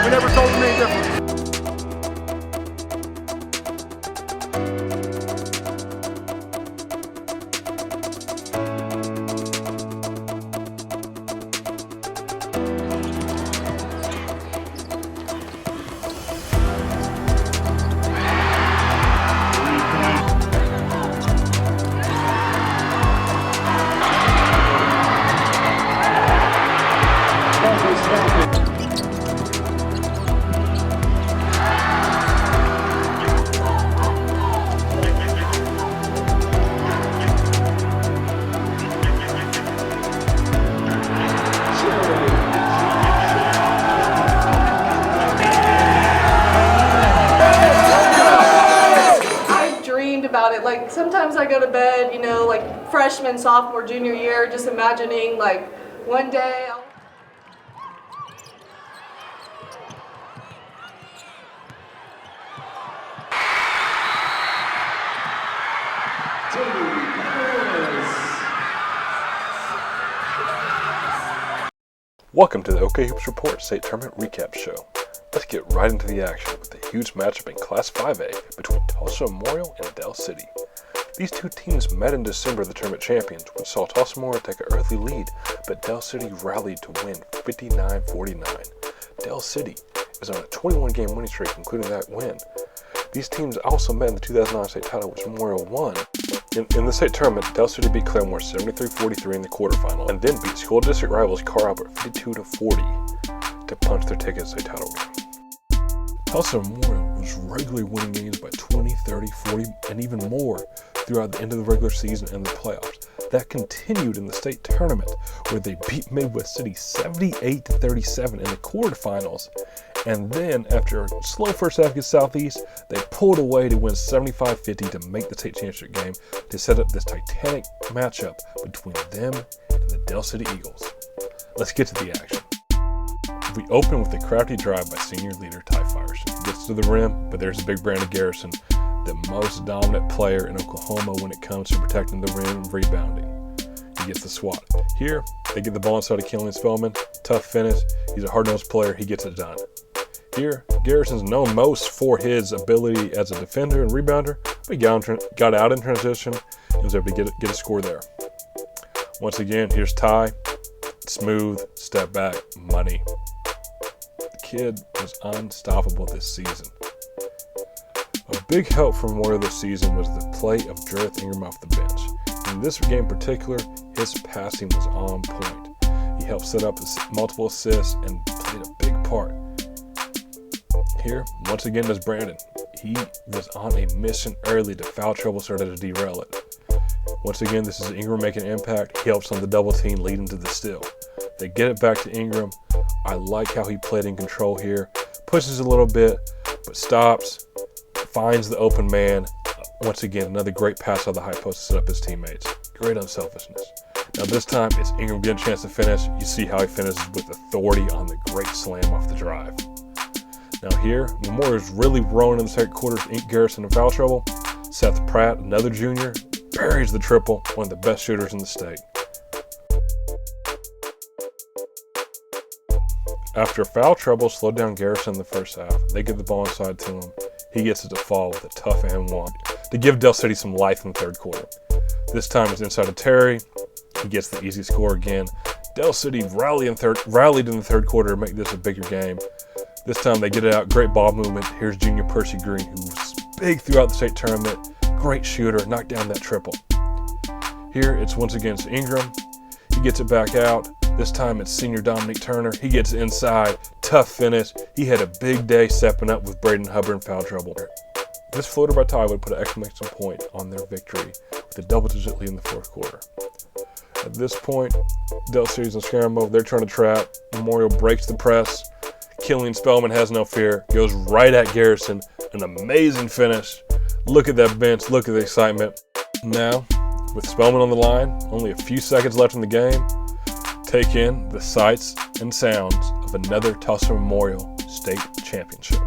We never told them any different. About it. Like sometimes I go to bed, like freshman, sophomore, junior year, just imagining like one day I'll Welcome to the OK Hoops Report State Tournament Recap Show. Let's get right into the action with a huge matchup in Class 5A between Tulsa Memorial and Del City. These two teams met in December, the tournament champions, which saw Tulsa Memorial take an early lead, but Del City rallied to win 59-49. Del City is on a 21-game winning streak, including that win. These teams also met in the 2009 state title, which Memorial won. In the state tournament, Del City beat Claremore 73-43 in the quarterfinal, and then beat school district rivals Carl Albert 52-40 to punch their ticket to state title game. Tulsa Memorial was regularly winning games by 20, 30, 40, and even more throughout the end of the regular season and the playoffs. That continued in the state tournament, where they beat Midwest City 78-37 in the quarterfinals. And then, after a slow first half against Southeast, they pulled away to win 75-50 to make the state championship game to set up this titanic matchup between them and the Del City Eagles. Let's get to the action. We open with a crafty drive by senior leader Ty Firestone. He gets to the rim, but there's a big Brandon Garrison, the most dominant player in Oklahoma when it comes to protecting the rim and rebounding. He gets the swat. Here, they get the ball inside of Killian Spellman. Tough finish. He's a hard-nosed player. He gets it done. Here, Garrison's known most for his ability as a defender and rebounder, but he got out in transition and was able to get a score there. Once again, here's Ty. Smooth, step back, money. The kid was unstoppable this season. A big help for Memorial this season was the play of Jareth Ingram off the bench. In this game in particular, his passing was on point. He helped set up multiple assists and played a big part. Here, once again, is Brandon. He was on a mission early to foul trouble started to derail it. Once again, this is Ingram making an impact. He helps on the double team, leading to the steal. They get it back to Ingram. I like how he played in control here. Pushes a little bit, but stops, finds the open man. Once again, another great pass out of the high post to set up his teammates. Great unselfishness. Now this time, it's Ingram getting a chance to finish. You see how he finishes with authority on the great slam off the drive. Now here, Memorial's really rolling in the second quarter with Garrison in foul trouble. Seth Pratt, another junior, buries the triple, one of the best shooters in the state. After foul trouble slowed down Garrison in the first half, they get the ball inside to him. He gets it to fall with a tough and one to give Del City some life in the third quarter. This time it's inside of Terry. He gets the easy score again. Del City rallied in the third quarter to make this a bigger game. This time they get it out. Great ball movement. Here's junior Percy Green, who was big throughout the state tournament. Great shooter. Knocked down that triple. Here it's once again Ingram. He gets it back out. This time it's senior Dominic Turner. He gets inside, tough finish. He had a big day stepping up with Braden Hubbard in foul trouble. This floater by Ty would put an exclamation point on their victory with a double-digit lead in the fourth quarter. At this point, Del City's in scramble. They're trying to trap. Memorial breaks the press. Killian Spellman has no fear. Goes right at Garrison. An amazing finish. Look at that bench. Look at the excitement. Now, with Spellman on the line, only a few seconds left in the game, take in the sights and sounds of another Tulsa Memorial State Championship.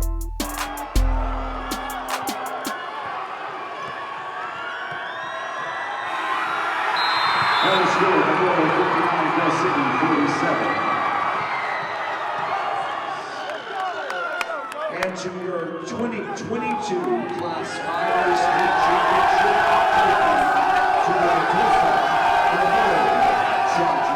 Final score, Memorial 59, Del City 47. And to your 2022 Class 5A State Championship trophy, to the Tulsa Memorial Chargers.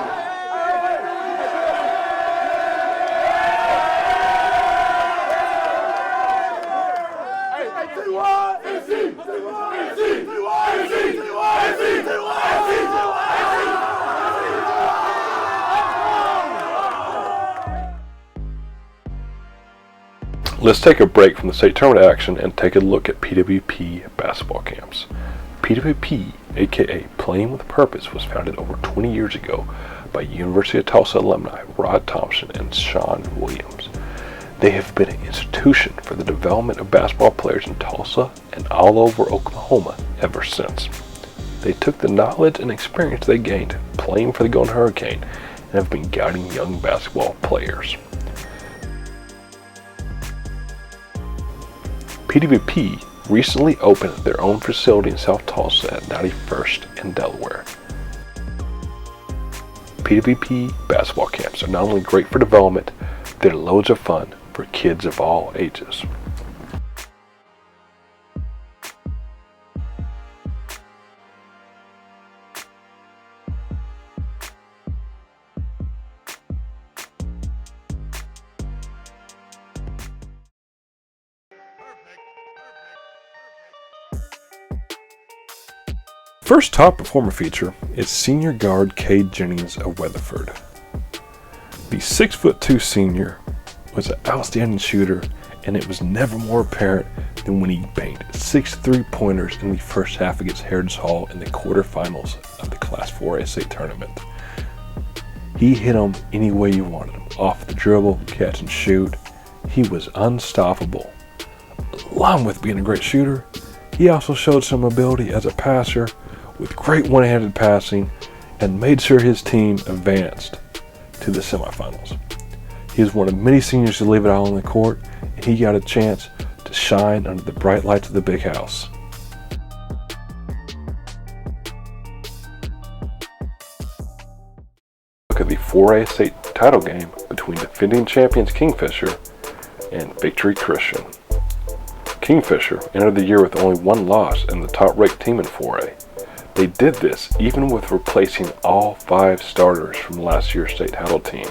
Let's take a break from the state tournament action and take a look at PWP basketball camps. PWP, aka Playing with Purpose, was founded over 20 years ago by University of Tulsa alumni Rod Thompson and Sean Williams. They have been an institution for the development of basketball players in Tulsa and all over Oklahoma ever since. They took the knowledge and experience they gained playing for the Golden Hurricane and have been guiding young basketball players. PWP recently opened their own facility in South Tulsa at 91st and Delaware. PWP basketball camps are not only great for development, they're loads of fun for kids of all ages. First top performer feature is senior guard Cade Jennings of Weatherford. The 6'2" senior was an outstanding shooter, and it was never more apparent than when he banked 6 3-pointers in the first half against Heritage Hall in the quarterfinals of the Class 4A state tournament. He hit them any way you wanted him, off the dribble, catch and shoot. He was unstoppable. Along with being a great shooter, he also showed some ability as a passer with great one-handed passing and made sure his team advanced to the semifinals. He was one of many seniors to leave it all on the court, and he got a chance to shine under the bright lights of the big house. Look at the 4A state title game between defending champions Kingfisher and Victory Christian. Kingfisher entered the year with only one loss and the top-ranked team in 4A. They did this even with replacing all 5 starters from last year's state title team.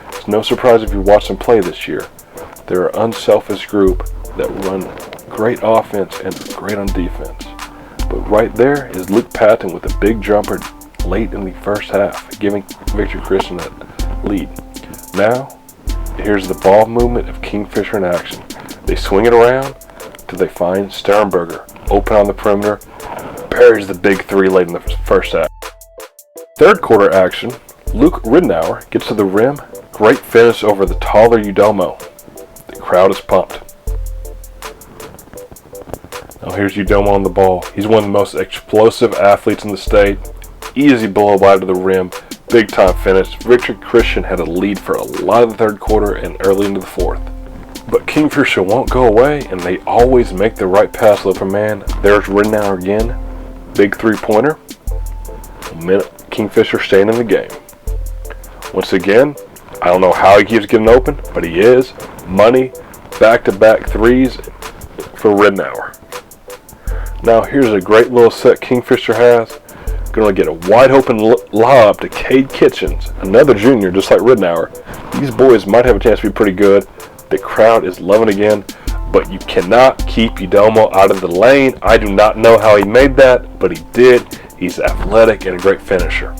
It's no surprise if you watch them play this year. They're an unselfish group that run great offense and great on defense. But right there is Luke Patton with a big jumper late in the first half, giving Victory Christian that lead. Now, here's the ball movement of Kingfisher in action. They swing it around till they find Sternberger open on the perimeter, buries the big 3 late in the first half. Third quarter action, Luke Ridenour gets to the rim, great finish over the taller Udomo. The crowd is pumped. Now here's Udomo on the ball. He's one of the most explosive athletes in the state. Easy blow by to the rim, big time finish. Victory Christian had a lead for a lot of the third quarter and early into the fourth. But Kingfisher won't go away, and they always make the right pass to the open man. There's Ridenour again. Big 3-pointer. Kingfisher staying in the game. Once again, I don't know how he keeps getting open, but he is. Money, back-to-back threes for Ridenour. Now here's a great little set Kingfisher has. Going to get a wide-open lob to Cade Kitchens, another junior just like Ridenour. These boys might have a chance to be pretty good. The crowd is loving again, but you cannot keep Udomo out of the lane. I do not know how he made that, but he did. He's athletic and a great finisher.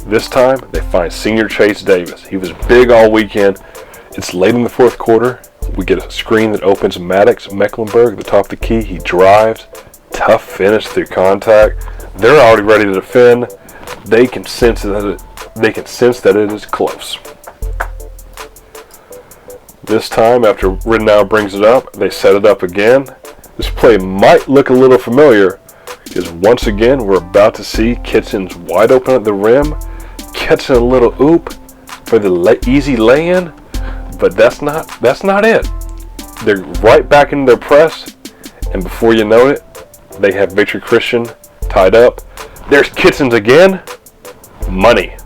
This time, they find senior Chase Davis. He was big all weekend. It's late in the fourth quarter. We get a screen that opens Maddox Mecklenburg at the top of the key. He drives. Tough finish through contact. They're already ready to defend. They can sense that it is close. This time, after Ridenour brings it up, they set it up again. This play might look a little familiar, because once again, we're about to see Kitchens wide open at the rim, catching a little oop for the easy lay-in, but that's not it. They're right back into their press, and before you know it, they have Victory Christian tied up. There's Kitchens again. Money.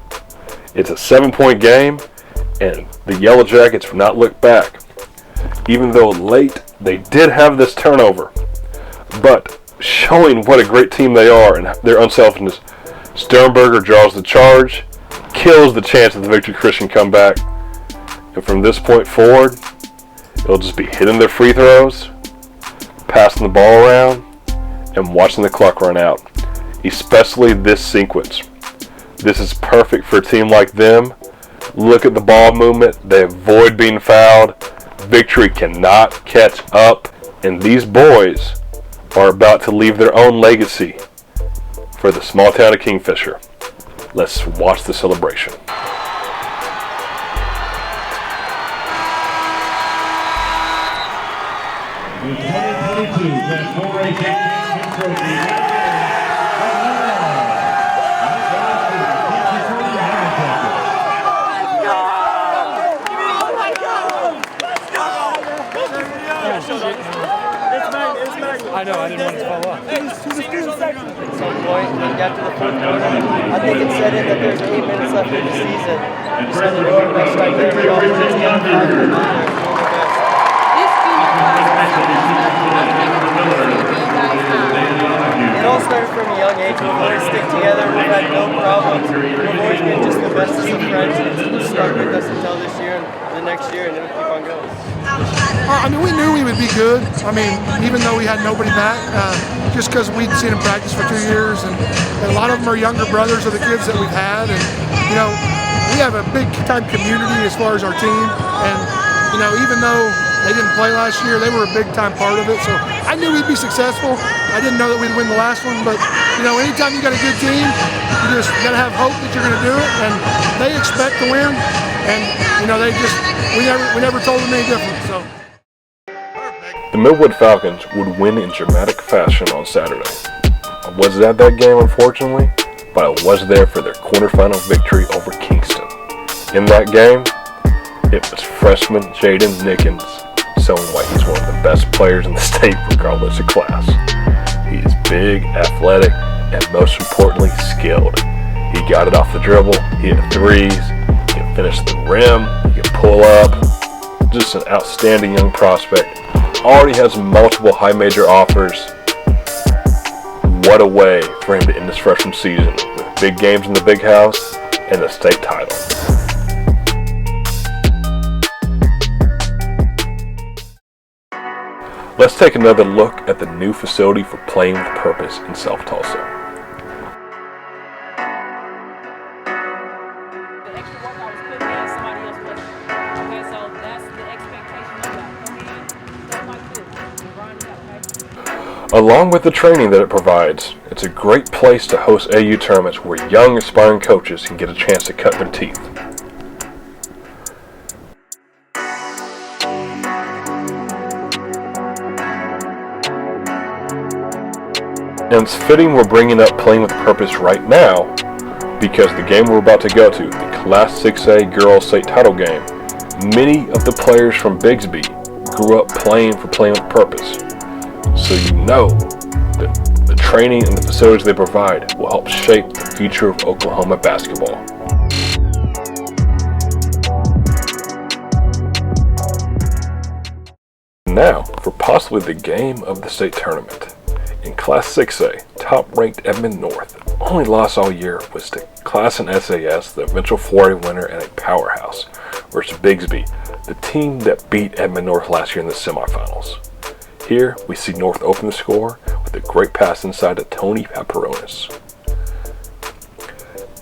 It's a 7-point game, and the Yellow Jackets have not looked back. Even though late, they did have this turnover, but showing what a great team they are and their unselfishness, Sternberger draws the charge, kills the chance of the Victory Christian comeback, and from this point forward, it'll just be hitting their free throws, passing the ball around, and watching the clock run out, especially this sequence. This is perfect for a team like them. Look at the ball movement. They avoid being fouled. Victory cannot catch up, and these boys are about to leave their own legacy for the small town of Kingfisher. Let's watch the celebration. The 2022 Class 4A Championship Trophy. I know, I didn't want to follow up. At some point, when we got to the fourth quarter, I think it said in that there's 8 minutes left in the season. Just had to do our best right there. We all worked together, fight for the best. It all started from a young age. We've always stick together. We've had no problems. We've always been just the bestest of friends. It's stuck with us until this year and the next year, and it'll keep on going. I mean, we knew we would be good. I mean, even though we had nobody back, just because we'd seen them practice for 2 years, and a lot of them are younger brothers of the kids that we've had, and you know, we have a big time community as far as our team, and you know, even though they didn't play last year, they were a big time part of it. So I knew we'd be successful. I didn't know that we'd win the last one, but you know, anytime you got a good team, you just gotta have hope that you're gonna do it, and they expect to win, and you know, we never told them any different. So. The Millwood Falcons would win in dramatic fashion on Saturday. I wasn't at that game, unfortunately, but I was there for their quarterfinal victory over Kingston. In that game, it was freshman Jaden Nickens showing why he's one of the best players in the state regardless of class. He is big, athletic, and most importantly, skilled. He got it off the dribble, he hit threes, he can finish the rim, he can pull up. Just an outstanding young prospect. Already has multiple high major offers. What a way for him to end his freshman season with big games in the big house and a state title. Let's take another look at the new facility for Playing with Purpose in South Tulsa. Along with the training that it provides, it's a great place to host AU tournaments where young aspiring coaches can get a chance to cut their teeth. And it's fitting we're bringing up Playing with Purpose right now because the game we're about to go to, the Class 6A Girls State Title game, many of the players from Bixby grew up playing for Playing with Purpose. So you know that the training and the facilities they provide will help shape the future of Oklahoma basketball. Now for possibly the game of the state tournament. In Class 6A, top-ranked Edmond North only loss all year was to Class and SAS, the eventual 4A winner and a powerhouse, versus Bixby, the team that beat Edmond North last year in the semifinals. Here, we see North open the score with a great pass inside to Tony Paparonis.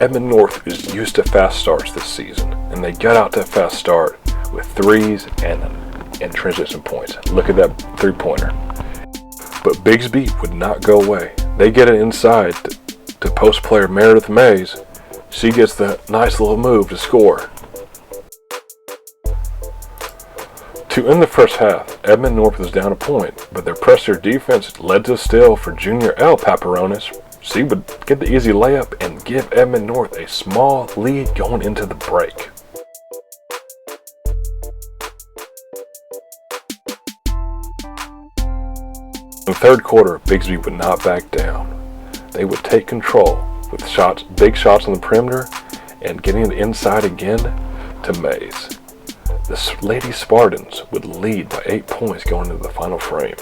Edmond North is used to fast starts this season, and they got out to a fast start with threes and transition points. Look at that three-pointer. But Bixby would not go away. They get it inside to post player Meredith Mays. She gets the nice little move to score. To end the first half, Edmond North was down a point, but their pressure defense led to a steal for junior L. Paparonis. She would get the easy layup and give Edmond North a small lead going into the break. In the third quarter, Bixby would not back down. They would take control with big shots on the perimeter and getting it inside again to Mays. The Lady Spartans would lead by 8 points going into the final frame.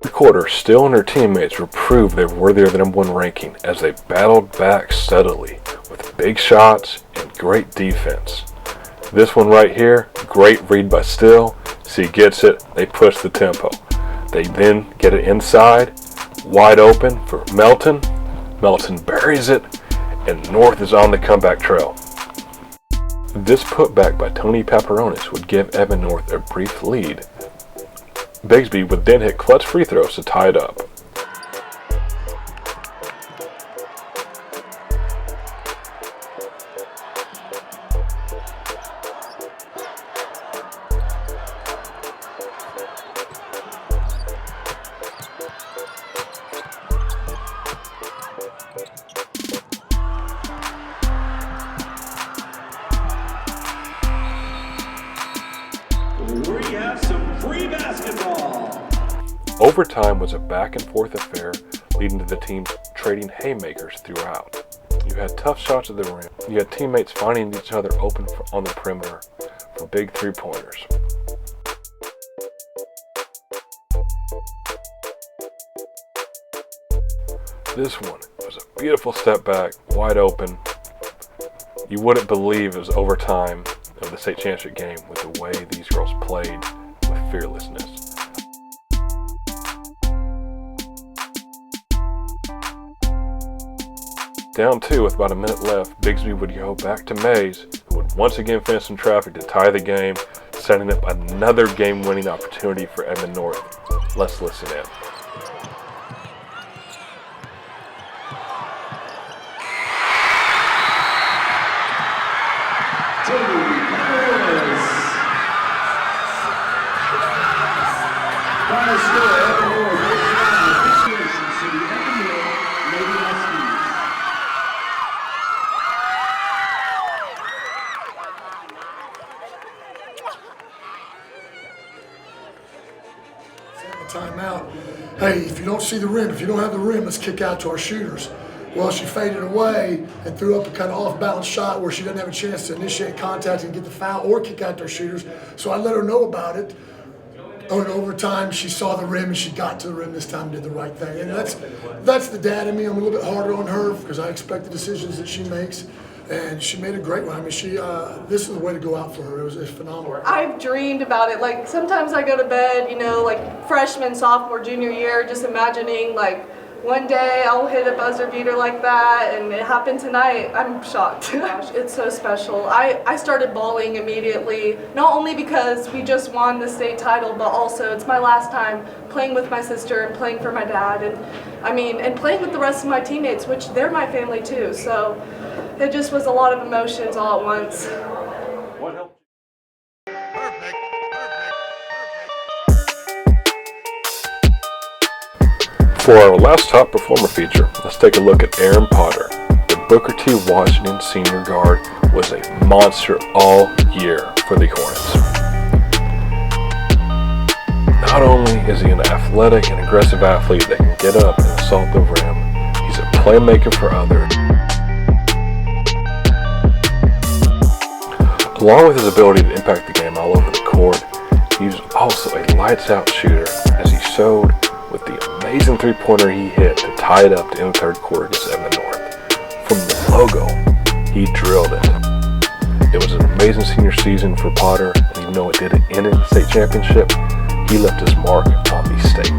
The quarter, Still and her teammates would prove they were worthy of the #1 ranking as they battled back steadily with big shots and great defense. This one right here, great read by Still. She gets it, they push the tempo. They then get it inside, wide open for Melton. Melton buries it, and North is on the comeback trail. This putback by Tony Paparonis would give Edmond North a brief lead. Bixby would then hit clutch free throws to tie it up. We have some free basketball. Overtime was a back-and-forth affair, leading to the teams trading haymakers throughout. You had tough shots at the rim. You had teammates finding each other open on the perimeter for big three-pointers. This one was a beautiful step back, wide open. You wouldn't believe it was overtime of the state championship game with the way these girls played with fearlessness. Down 2 with about a minute left, Bixby would go back to Mays, who would once again finish in traffic to tie the game, setting up another game-winning opportunity for Edmond North. Let's listen in. Final score, Edmond North, 89, appreciation to the Edmond North Lady Huskies. Timeout. Hey, if you don't see the rim, if you don't have the rim, let's kick out to our shooters. Well, she faded away and threw up a kind of off-balance shot where she doesn't have a chance to initiate contact and get the foul or kick out to our shooters. So I let her know about it. Oh, and over time, she saw the rim and she got to the rim this time and did the right thing. And that's the dad in me. I'm a little bit harder on her because I expect the decisions that she makes. And she made a great one. I mean, this is the way to go out for her. It was phenomenal. I've dreamed about it. Like, sometimes I go to bed, you know, like freshman, sophomore, junior year, just imagining, like, one day I'll hit a buzzer beater like that, and it happened tonight. I'm shocked. Gosh, it's so special. I started bawling immediately, not only because we just won the state title, but also it's my last time playing with my sister and playing for my dad, and playing with the rest of my teammates, which they're my family too. So it just was a lot of emotions all at once. What helped? For our last top performer feature, let's take a look at Aaron Potter. The Booker T. Washington senior guard was a monster all year for the Hornets. Not only is he an athletic and aggressive athlete that can get up and assault the rim, he's a playmaker for others. Along with his ability to impact the game all over the court, he's also a lights-out shooter, as he showed with the amazing three-pointer he hit to tie it up to end the third quarter against Edmond North. From the logo, he drilled it. It was an amazing senior season for Potter, and even though it didn't end in the state championship, he left his mark on the state.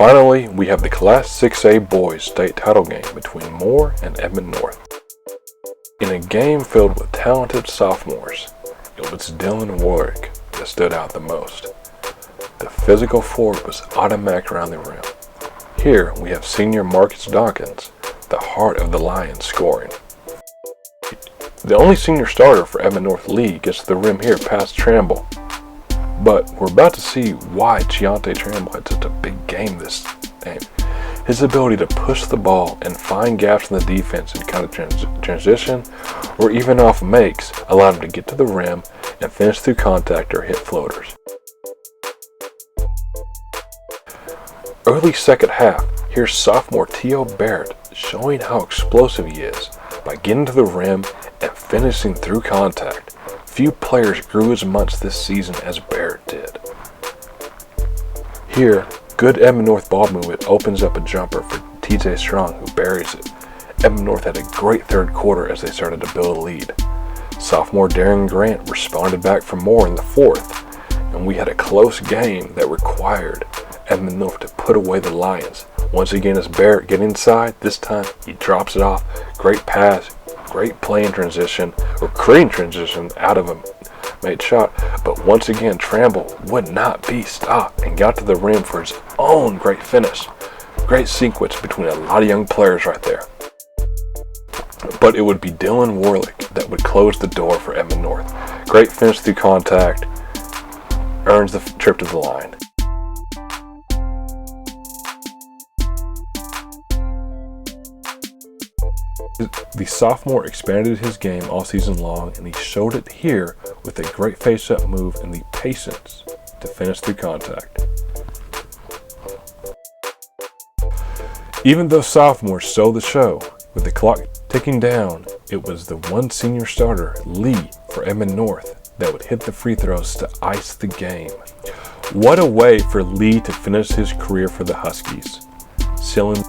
Finally, we have the Class 6A boys state title game between Moore and Edmond North. In a game filled with talented sophomores, it was Dylan Warwick that stood out the most. The physical forward was automatic around the rim. Here we have senior Marcus Dawkins, the heart of the Lions, scoring. The only senior starter for Edmond North Lee gets to the rim here past Tramble. But we're about to see why Chiante Tramble had such a big game this game. His ability to push the ball and find gaps in the defense and kind of transition or even off makes allowed him to get to the rim and finish through contact or hit floaters. Early second half, here's sophomore T.O. Barrett showing how explosive he is by getting to the rim and finishing through contact. Few players grew as much this season as Barrett did. Here, good Edmond North ball movement opens up a jumper for TJ Strong, who buries it. Edmond North had a great third quarter as they started to build a lead. Sophomore Darren Grant responded back for more in the fourth, and we had a close game that required Edmond North to put away the Lions. Once again, as Barrett gets inside, this time he drops it off. Great pass, great play in transition, or creating transition out of a made shot. But once again, Tramble would not be stopped and got to the rim for his own great finish. Great sequence between a lot of young players right there. But it would be Dylan Warwick that would close the door for Edmond North. Great finish through contact, earns the trip to the line. The sophomore expanded his game all season long, and he showed it here with a great face-up move and the patience to finish through contact. Even though sophomores stole the show, with the clock ticking down, it was the one senior starter, Lee, for Edmond North, that would hit the free throws to ice the game. What a way for Lee to finish his career for the Huskies, sealing.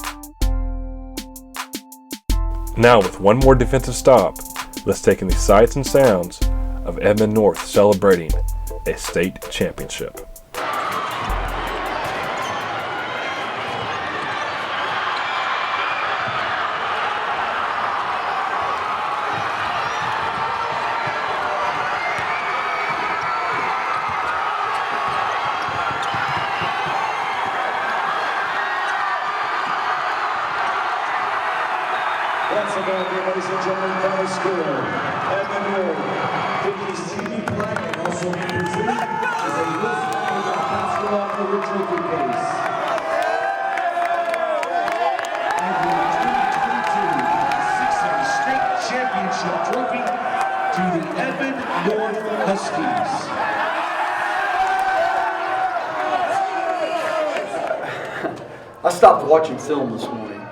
Now, with one more defensive stop, let's take in the sights and sounds of Edmond North celebrating a state championship. Once again, ladies and gentlemen, final score. Edmond North, Bixby's TV flag and also represented as a list of the basketball original case. And the 2022 6A State Championship trophy to the Edmond North Huskies. I stopped watching film this morning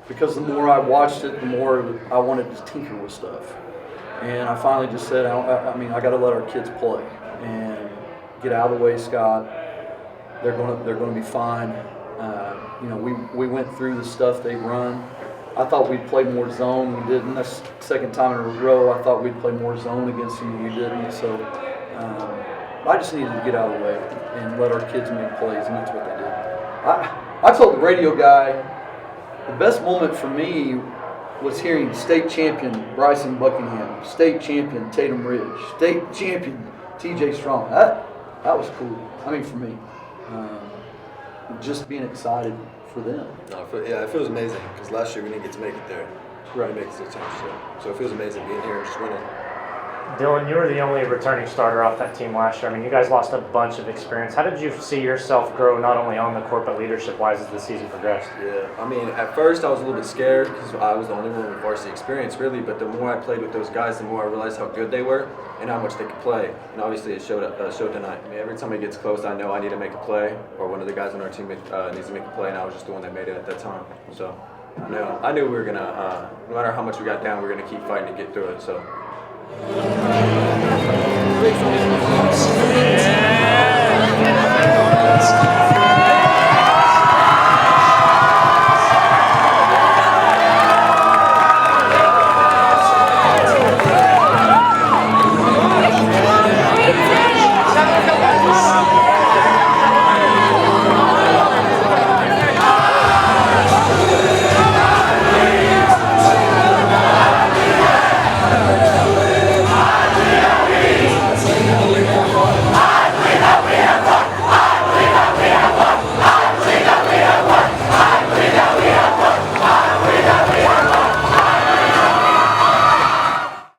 because the more I watched it, the more I wanted to tinker with stuff. And I finally just said, I got to let our kids play and get out of the way, Scott. They're going to be fine. We went through the stuff they run. I thought we'd play more zone. We didn't. That's the second time in a row I thought we'd play more zone against them, and we didn't. So I just needed to get out of the way and let our kids make plays, and that's what they did. I told the radio guy, the best moment for me was hearing state champion Bryson Buckingham, state champion Tatum Ridge, state champion TJ Strong. That was cool. I mean, for me, just being excited for them. Yeah, it feels amazing because last year we didn't get to make it there. Right. Make it to the championship. So it feels amazing being here and just winning. Dylan, you were the only returning starter off that team last year. I mean, you guys lost a bunch of experience. How did you see yourself grow not only on the court but leadership-wise as the season progressed? Yeah, I mean, at first I was a little bit scared because I was the only one with varsity experience, really. But the more I played with those guys, the more I realized how good they were and how much they could play. And obviously it showed tonight. I mean, every time it gets close, I know I need to make a play, or one of the guys on our team needs to make a play, and I was just the one that made it at that time. So I knew we were gonna, no matter how much we got down, we were gonna keep fighting to get through it. So.